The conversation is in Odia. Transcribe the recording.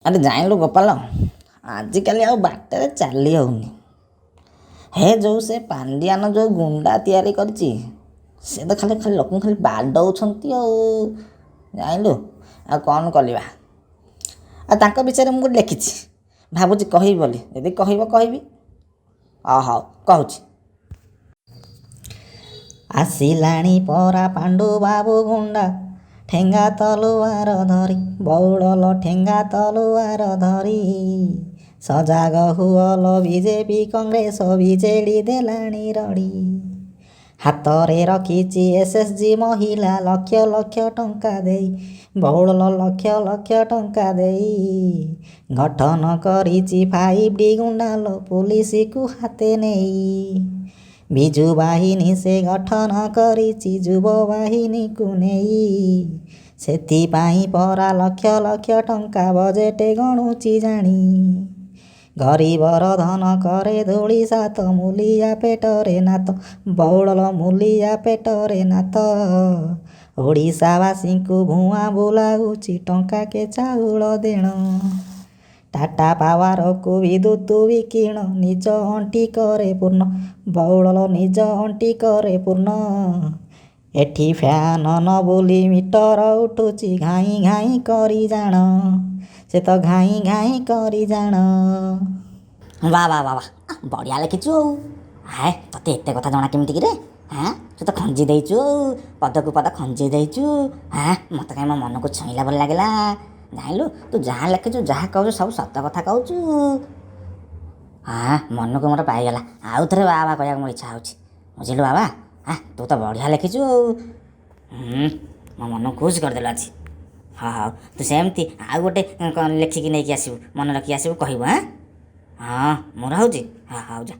ଆରେ ଜାଣିଲୁ ଗୋପାଳ, ଆଜିକାଲି ଆଉ ବାଟରେ ଚାଲି ହେଉନି। ହେ ଯେଉଁ ସେ ପାଣ୍ଡିଆନ ଯେଉଁ ଗୁଣ୍ଡା ତିଆରି କରିଛି, ସେ ତ ଖାଲି ଖାଲି ଲୋକଙ୍କୁ ଖାଲି ବାଡ଼ଉଛନ୍ତି ଆଉ। ଜାଣିଲୁ, ଆଉ କ'ଣ କରିବା। ଆଉ ତାଙ୍କ ବିଷୟରେ ମୁଁ ଗୋଟେ ଲେଖିଛି, ଭାବୁଛି କହିବି ବୋଲି। ଯଦି କହିବ କହିବି। ହଉ କହୁଛି। ଆସିଲାଣି ପରା ପାଣ୍ଡୁ ବାବୁ ଗୁଣ୍ଡା, ଠେଙ୍ଗା ତଲୁଆର ଧରି, ବଉଳଲ ଠେଙ୍ଗା ତଲୁଆର ଧରି। ସଜାଗ ହୁଅଲ ବିଜେପି କଂଗ୍ରେସ ବିଜେଡ଼ି ଦେଲାଣି ରଡ଼ି। ହାତରେ ରଖିଛି ଏସ୍ଏଚ୍ଜି ମହିଳା ଲକ୍ଷ ଲକ୍ଷ ଟଙ୍କା ଦେଇ, ବଉଳଲ ଲକ୍ଷ ଲକ୍ଷ ଟଙ୍କା ଦେଇ। ଗଠନ କରିଛି 5D ଗୁଣ୍ଡାଲ ପୋଲିସକୁ ହାତେ ନେଇ। ବିଜୁ ବାହିନୀ ସେ ଗଠନ କରିଛି ଯୁବ ବାହିନୀକୁ ନେଇ। ସେଥିପାଇଁ ପରା ଲକ୍ଷ ଲକ୍ଷ ଟଙ୍କା ବଜେଟ୍ ଗଣୁଛି ଜାଣି। ଗରିବର ଧନ କରେ ଧୂଳି ସାତ, ମୂଲିଆ ପେଟରେ ନାତ, ବଉଳଲ ମୂଲିଆ ପେଟରେ ନାତ। ଓଡ଼ିଶାବାସୀଙ୍କୁ ଭୁଆଁ ବୁଲାଉଛି ଟଙ୍କାକେ ଚାଉଳ ଦେଣ। ଟାଟା ପାୱାରକୁ ବିଦ୍ୟୁତ୍ ବିକିଣ, ନିଜ ଅଣ୍ଟି କରେ ପୂର୍ଣ୍ଣ, ବଉଳଲ ନିଜ ଅଣ୍ଟି କରେ ପୂର୍ଣ୍ଣ। ଏଠି ଫ୍ୟାନ ନ ବୁଲି ମିଟର ଉଠୁଛି ଘାଇଁ ଘାଇଁ କରି ଜାଣ, ସେ ତ ଘାଇଁ ଘାଇଁ କରି ଜାଣ। ବାଃ ବାଃ ବାଃ, ବଢ଼ିଆ ଲେଖିଛୁ ଆଉ। ହାଏ, ତତେ ଏତେ କଥା ଜଣା କେମିତି କିରେ? ତୁ ତ ଖଞ୍ଜି ଦେଇଛୁ ଆଉ, ପଦକୁ ପଦ ଖଞ୍ଜି ଦେଇଛୁ। ମୋତେ କାହିଁ ମୋ ମନକୁ ଛୁଇଁଲା ଭଳି ଲାଗିଲା। ଜାଣିଲୁ, ତୁ ଯାହା ଲେଖିଛୁ ଯାହା କହୁଛୁ ସବୁ ସତ କଥା କହୁଛୁ। ମନକୁ ମୋର ପାଇଗଲା। ଆଉ ଥରେ ବାବା କହିବାକୁ ମୋର ଇଚ୍ଛା ହେଉଛି। ବୁଝିଲୁ ବାବା, ତୁ ତ ବଢ଼ିଆ ଲେଖିଛୁ ଆଉ। ମୋ ମନକୁ ଖୁସି କରିଦେଲୁ ଆଜି। ହଉ, ତୁ ସେମିତି ଆଉ ଗୋଟେ ଲେଖିକି ନେଇକି ଆସିବୁ, ମନେ ରଖିକି ଆସିବୁ, କହିବୁ। ମୁଁ ରହୁଛି। ହଉ ଯା।